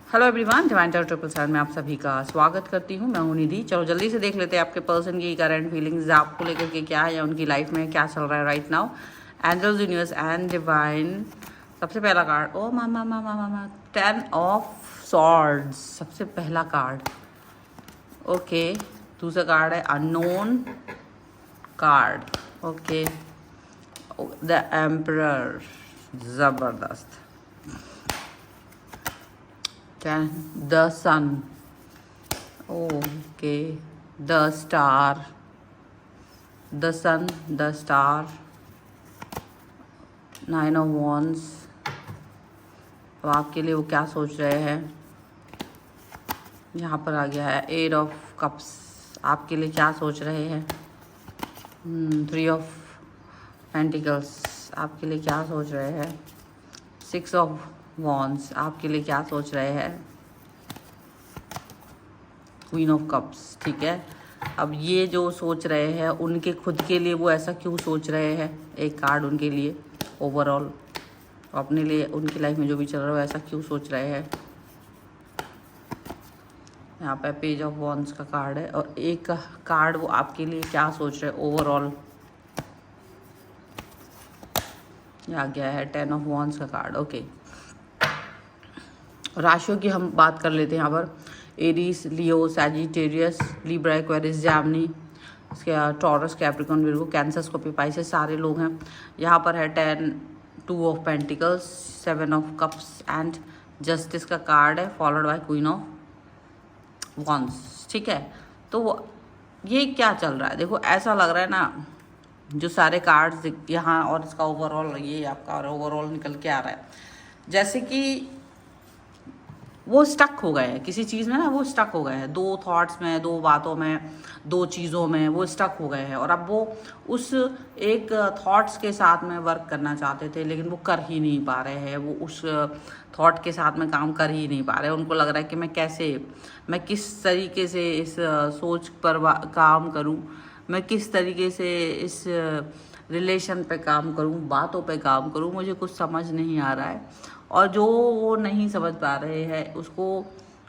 Hello everyone, divine tower 777 में आप सभी का स्वागत करती हूँ। मैं हूँ निधि। चलो जल्दी से देख लेते हैं आपके पर्सन की करंट फीलिंग्स आपको लेकर के क्या है या उनकी लाइफ में क्या चल रहा है right now. Angels, universe and divine. सबसे पहला कार्ड, ओ मामा मामा मामा, 10 ऑफ सॉर्ड्स, सबसे पहला कार्ड। ओके, दूसरा कार्ड है unknown card. Okay, the emperor, ज़बरदस्त। The sun, okay, the star, the sun, the star, 9 of wands। तो आपके लिए वो क्या सोच रहे हैं, यहाँ पर आ गया है 8 ऑफ कप्स। आपके लिए क्या सोच रहे हैं, 3 ऑफ पेंटिकल्स। आपके लिए क्या सोच रहे हैं, 6 ऑफ वॉन्ड्स। आपके लिए क्या सोच रहे हैं, क्वीन ऑफ कप्स। ठीक है, अब ये जो सोच रहे हैं उनके खुद के लिए वो ऐसा क्यों सोच रहे हैं, एक कार्ड उनके लिए ओवरऑल अपने लिए उनकी लाइफ में जो भी चल रहा है ऐसा क्यों सोच रहे हैं। यहाँ पे पेज ऑफ वॉन्ड्स का कार्ड है और एक कार्ड वो आपके लिए क्या सोच रहे हैं ओवरऑल। आ गया है 10 ऑफ वॉन्ड्स का कार्ड। ओके, राशियों की हम बात कर लेते हैं यहाँ पर। Aries, Leo, Sagittarius, Libra, Aquarius, Gemini, Taurus, Capricorn, Virgo, Cancer, Scorpio, Pisces, सारे लोग हैं। यहाँ पर है 2 of pentacles, 7 of cups and justice का कार्ड है, followed by queen of wands. ठीक है, तो ये क्या चल रहा है, देखो ऐसा लग रहा है ना, जो सारे कार्ड्स यहाँ और इसका ओवरऑल, ये आपका ओवरऑल निकल के आ रहा है जैसे कि वो स्टक हो गए हैं किसी चीज़ में ना, वो स्टक हो गए हैं 2 थॉट्स में, 2 बातों में, 2 चीज़ों में वो स्टक हो गए हैं। और अब वो उस एक थॉट्स के साथ में वर्क करना चाहते थे लेकिन वो कर ही नहीं पा रहे हैं, वो उस थॉट के साथ में काम कर ही नहीं पा रहे। उनको लग रहा है कि मैं किस तरीके से इस सोच पर काम करूं, मैं किस तरीके से इस रिलेशन पे काम करूं, बातों पे काम करूं, मुझे कुछ समझ नहीं आ रहा है। और जो वो नहीं समझ पा रहे हैं उसको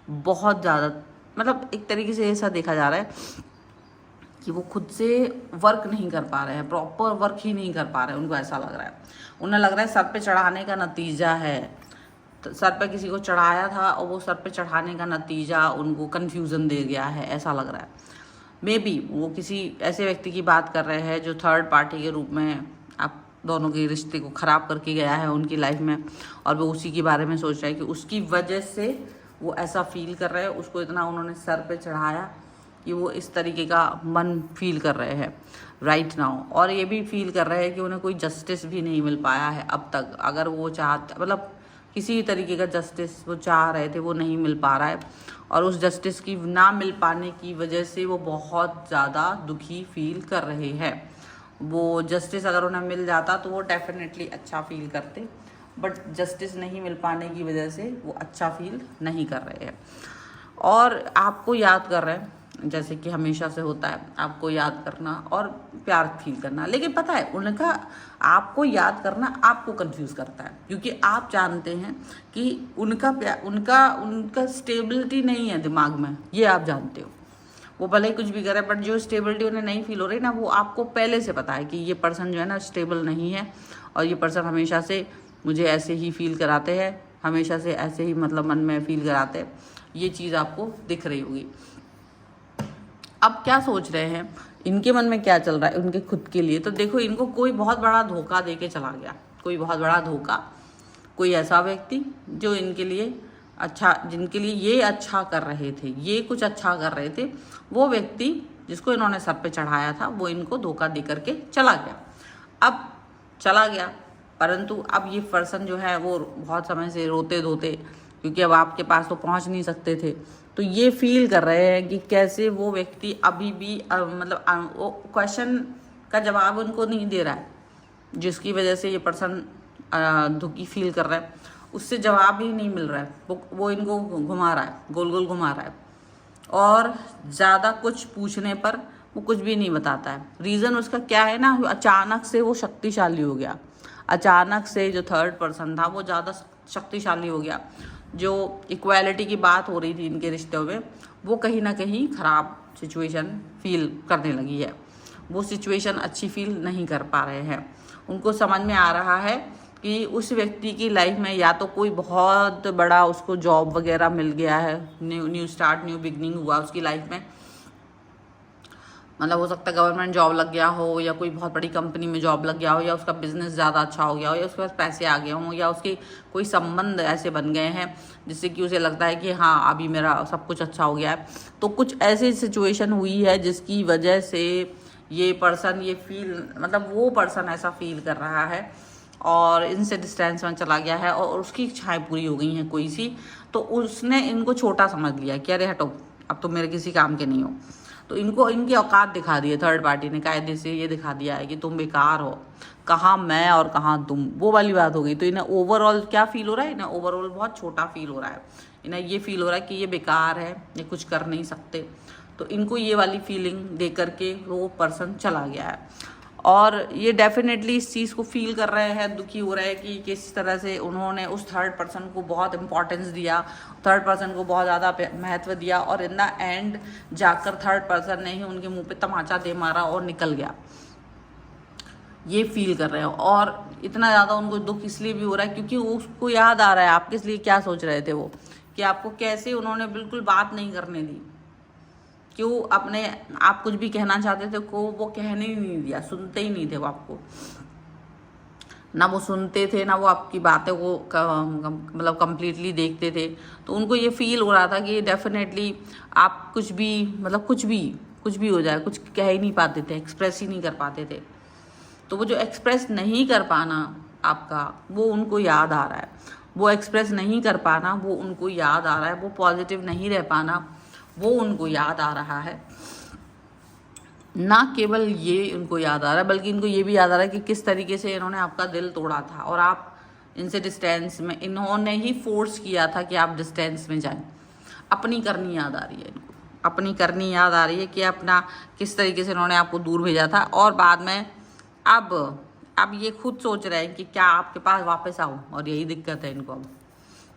बहुत ज़्यादा, मतलब एक तरीके से ऐसा देखा जा रहा है कि वो खुद से वर्क नहीं कर पा रहे हैं, प्रॉपर वर्क ही नहीं कर पा रहे हैं। उनको ऐसा लग रहा है, उन्हें लग रहा है सर पे चढ़ाने का नतीजा है, तो सर पे किसी को चढ़ाया था और वो सर पे चढ़ाने का नतीजा उनको कन्फ्यूज़न दे गया है, ऐसा लग रहा है। मे बी वो किसी ऐसे व्यक्ति की बात कर रहे हैं जो थर्ड पार्टी के रूप में आप दोनों के रिश्ते को ख़राब करके गया है उनकी लाइफ में, और वो उसी के बारे में सोच रहा है कि उसकी वजह से वो ऐसा फील कर रहे हैं, उसको इतना उन्होंने सर पे चढ़ाया कि वो इस तरीके का मन फील कर रहे हैं राइट नाउ। और ये भी फील कर रहे हैं कि उन्हें कोई जस्टिस भी नहीं मिल पाया है अब तक। अगर वो चाहते, मतलब किसी तरीके का जस्टिस वो चाह रहे थे वो नहीं मिल पा रहा है, और उस जस्टिस की ना मिल पाने की वजह से वो बहुत ज़्यादा दुखी फील कर रहे हैं। वो जस्टिस अगर उन्हें मिल जाता तो वो डेफिनेटली अच्छा फील करते, बट जस्टिस नहीं मिल पाने की वजह से वो अच्छा फील नहीं कर रहे हैं और आपको याद कर रहे हैं, जैसे कि हमेशा से होता है आपको याद करना और प्यार फील करना। लेकिन पता है उनका आपको याद करना आपको कंफ्यूज करता है, क्योंकि आप जानते हैं कि उनका प्यार, उनका स्टेबिलिटी नहीं है दिमाग में, ये आप जानते हो। वो भले ही कुछ भी करे, बट जो स्टेबिलिटी उन्हें नहीं फील हो रही ना, वो आपको पहले से पता है कि ये पर्सन जो है ना स्टेबल नहीं है, और ये पर्सन हमेशा से मुझे ऐसे ही फील कराते हैं, हमेशा से ऐसे ही मतलब मन में फील कराते हैं। ये चीज़ आपको दिख रही होगी। अब क्या सोच रहे हैं, इनके मन में क्या चल रहा है उनके खुद के लिए, तो देखो इनको कोई बहुत बड़ा धोखा दे के चला गया, कोई बहुत बड़ा धोखा, कोई ऐसा व्यक्ति जो इनके लिए अच्छा, जिनके लिए ये अच्छा कर रहे थे, ये कुछ अच्छा कर रहे थे, वो व्यक्ति जिसको इन्होंने सर पे चढ़ाया था वो इनको धोखा दे करके चला गया। अब चला गया, परंतु अब ये पर्सन जो है वो बहुत समय से रोते धोते, क्योंकि अब आपके पास तो पहुंच नहीं सकते थे, तो ये फील कर रहे हैं कि कैसे वो व्यक्ति अभी भी मतलब वो क्वेश्चन का जवाब उनको नहीं दे रहा है, जिसकी वजह से ये पर्सन दुखी फील कर रहा है, उससे जवाब ही नहीं मिल रहा है। वो इनको घुमा रहा है, गोल गोल घुमा रहा है, और ज़्यादा कुछ पूछने पर वो कुछ भी नहीं बताता है। रीज़न उसका क्या है ना, अचानक से वो शक्तिशाली हो गया, अचानक से जो थर्ड पर्सन था वो ज़्यादा शक्तिशाली हो गया, जो इक्वालिटी की बात हो रही थी इनके रिश्तों में, वो कहीं ना कहीं ख़राब सिचुएशन फील करने लगी है। वो सिचुएशन अच्छी फील नहीं कर पा रहे हैं। उनको समझ में आ रहा है कि उस व्यक्ति की लाइफ में या तो कोई बहुत बड़ा उसको जॉब वगैरह मिल गया है, न्यू स्टार्ट, न्यू बिगनिंग हुआ उसकी लाइफ में, मतलब हो सकता है गवर्नमेंट जॉब लग गया हो, या कोई बहुत बड़ी कंपनी में जॉब लग गया हो, या उसका बिजनेस ज़्यादा अच्छा हो गया हो, या उसके पास पैसे आ गए हों, या उसके कोई संबंध ऐसे बन गए हैं जिससे कि उसे लगता है कि हाँ अभी मेरा सब कुछ अच्छा हो गया है। तो कुछ ऐसी सिचुएशन हुई है जिसकी वजह से ये पर्सन ये फील, मतलब वो पर्सन ऐसा फील कर रहा है और इनसे डिस्टेंस में चला गया है और उसकी इच्छाएं पूरी हो गई हैं कोई सी, तो उसने इनको छोटा समझ लिया कि अरे हटो अब तो मेरे किसी काम के नहीं हो। तो इनको इनकी औकात दिखा दी है, थर्ड पार्टी ने कायदे से ये दिखा दिया है कि तुम बेकार हो, कहाँ मैं और कहाँ तुम, वो वाली बात हो गई। तो इन्हें ओवरऑल क्या फील हो रहा है, इन्हें ओवरऑल बहुत छोटा फील हो रहा है, इन्हें ये फील हो रहा है कि ये बेकार है, ये कुछ कर नहीं सकते। तो इनको ये वाली फीलिंग दे करके वो पर्सन चला गया है और ये डेफिनेटली इस चीज़ को फील कर रहे हैं, दुखी हो रहे हैं कि किस तरह से उन्होंने उस थर्ड पर्सन को बहुत इंपॉर्टेंस दिया, थर्ड पर्सन को बहुत ज़्यादा महत्व दिया और इन द एंड जाकर थर्ड पर्सन ने ही उनके मुंह पे तमाचा दे मारा और निकल गया। ये फील कर रहे हो और इतना ज़्यादा उनको दुख इसलिए भी हो रहा है क्योंकि उसको याद आ रहा है आप किस लिए क्या सोच रहे थे, वो कि आपको कैसे उन्होंने बिल्कुल बात नहीं करने दी, क्यों अपने आप कुछ भी कहना चाहते थे को वो कहने ही नहीं दिया, सुनते ही नहीं थे वो आपको, ना वो सुनते थे ना वो आपकी बातें को मतलब कंप्लीटली देखते थे। तो उनको ये फील हो रहा था कि डेफिनेटली आप कुछ भी मतलब कुछ भी हो जाए, कुछ कह ही नहीं पाते थे, एक्सप्रेस ही नहीं कर पाते थे। तो वो जो एक्सप्रेस नहीं कर पाना आपका, वो उनको याद आ रहा है, वो एक्सप्रेस नहीं कर पाना वो उनको याद आ रहा है, वो पॉजिटिव नहीं रह पाना वो उनको याद आ रहा है। ना केवल ये उनको याद आ रहा है बल्कि इनको ये भी याद आ रहा है कि किस तरीके से इन्होंने आपका दिल तोड़ा था और आप इनसे डिस्टेंस में, इन्होंने ही फोर्स किया था कि आप डिस्टेंस में जाएं। अपनी करनी याद आ रही है इनको, अपनी करनी याद आ रही है कि अपना किस तरीके से इन्होंने आपको दूर भेजा था और बाद में अब ये खुद सोच रहे हैं कि क्या आपके पास वापस आऊँ, और यही दिक्कत है इनको अब,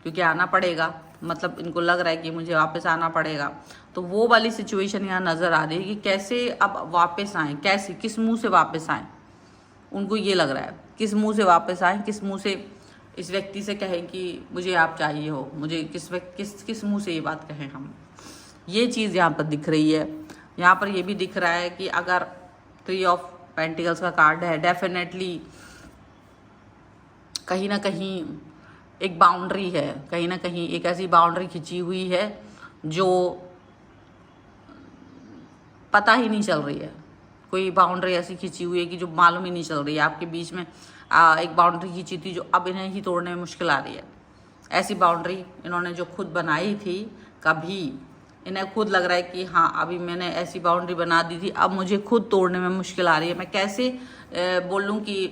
क्योंकि आना पड़ेगा, मतलब इनको लग रहा है कि मुझे वापस आना पड़ेगा। तो वो वाली सिचुएशन यहाँ नज़र आ रही है कि कैसे अब वापस आएँ, कैसे किस मुंह से वापस आएँ, उनको ये लग रहा है किस मुंह से वापस आएँ, किस मुंह से इस व्यक्ति से कहें कि मुझे आप चाहिए हो, मुझे किस मुंह से ये बात कहें हम। ये चीज़ यहाँ पर दिख रही है। यहाँ पर ये भी दिख रहा है कि अगर 3 ऑफ पेंटिकल्स का कार्ड है, डेफिनेटली कहीं ना कहीं एक बाउंड्री है, कहीं ना कहीं एक ऐसी बाउंड्री खिंची हुई है जो पता ही नहीं चल रही है। कोई बाउंड्री ऐसी खिंची हुई है कि जो मालूम ही नहीं चल रही है आपके बीच में। एक बाउंड्री खिंची थी जो अब इन्हें ही तोड़ने में मुश्किल आ रही है। ऐसी बाउंड्री इन्होंने जो खुद बनाई थी, कभी इन्हें खुद लग रहा है कि हाँ अभी मैंने ऐसी बाउंड्री बना दी थी, अब मुझे खुद तोड़ने में मुश्किल आ रही है। मैं कैसे बोल लूँ कि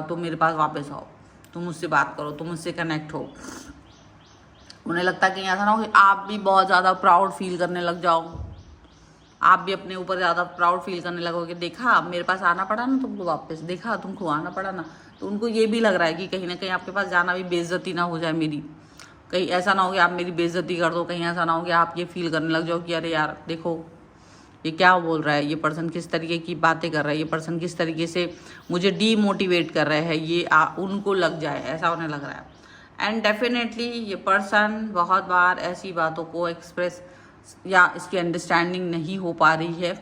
तुम मेरे पास वापस आओ, तुम मुझसे बात करो, तुम मुझसे कनेक्ट हो। उन्हें लगता है कि ऐसा ना हो कि आप भी बहुत ज़्यादा प्राउड फील करने लग जाओ, आप भी अपने ऊपर ज़्यादा प्राउड फील करने लगोगे, देखा मेरे पास आना पड़ा ना तुमको वापस, देखा तुमको आना पड़ा ना। तो उनको ये भी लग रहा है कि कहीं ना कहीं आपके पास जाना भी बेइज्जती ना हो जाए मेरी, कहीं ऐसा ना हो कि आप मेरी बेइज्जती कर दो, कहीं ऐसा ना हो कि आप ये फील करने लग जाओ कि अरे यार देखो ये क्या बोल रहा है, ये पर्सन किस तरीके की बातें कर रहा है, ये पर्सन किस तरीके से मुझे डीमोटिवेट कर रहा है, ये उनको लग जाए, ऐसा उन्हें लग रहा है। एंड डेफिनेटली ये पर्सन बहुत बार ऐसी बातों को एक्सप्रेस या इसकी अंडरस्टैंडिंग नहीं हो पा रही है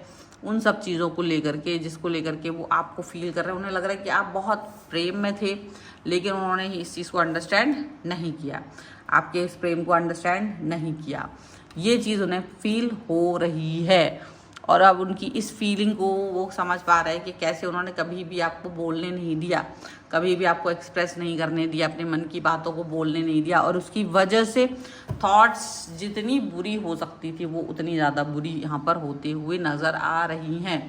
उन सब चीज़ों को लेकर के, जिसको लेकर के वो आपको फील कर रहे हैं। उन्हें लग रहा है कि आप बहुत प्रेम में थे लेकिन उन्होंने इस चीज़ को अंडरस्टैंड नहीं किया, आपके इस प्रेम को अंडरस्टैंड नहीं किया। ये चीज़ उन्हें फील हो रही है और अब उनकी इस फीलिंग को वो समझ पा रहे हैं कि कैसे उन्होंने कभी भी आपको बोलने नहीं दिया, कभी भी आपको एक्सप्रेस नहीं करने दिया, अपने मन की बातों को बोलने नहीं दिया, और उसकी वजह से थॉट्स जितनी बुरी हो सकती थी वो उतनी ज़्यादा बुरी यहाँ पर होते हुए नज़र आ रही हैं।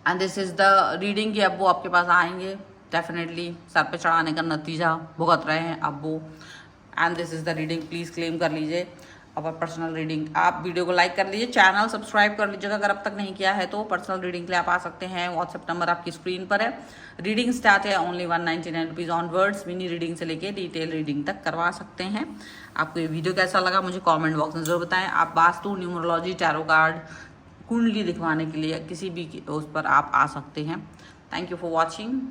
And this is the reading कि अब वो आपके पास आएंगे, डेफिनेटली सर पे चढ़ाने का नतीजा भुगत रहे हैं अब वो। And this is the reading, please claim कर लीजिए। और पर्सनल रीडिंग। आप वीडियो को लाइक कर लीजिए, चैनल सब्सक्राइब कर लीजिएगा अगर अब तक नहीं किया है तो। पर्सनल रीडिंग के लिए आप आ सकते हैं, व्हाट्सएप नंबर आपकी स्क्रीन पर है। रीडिंग स्टार्ट है only 199 rupees onwards. Mini reading से लेके डिटेल रीडिंग तक करवा सकते हैं। आपको ये वीडियो कैसा लगा मुझे कॉमेंट बॉक्स में जरूर बताएं। आप वास्तु, न्यूमरोलॉजी, टैरो कार्ड, कुंडली दिखवाने के लिए किसी भी उस पर आप आ सकते हैं। Thank you for watching.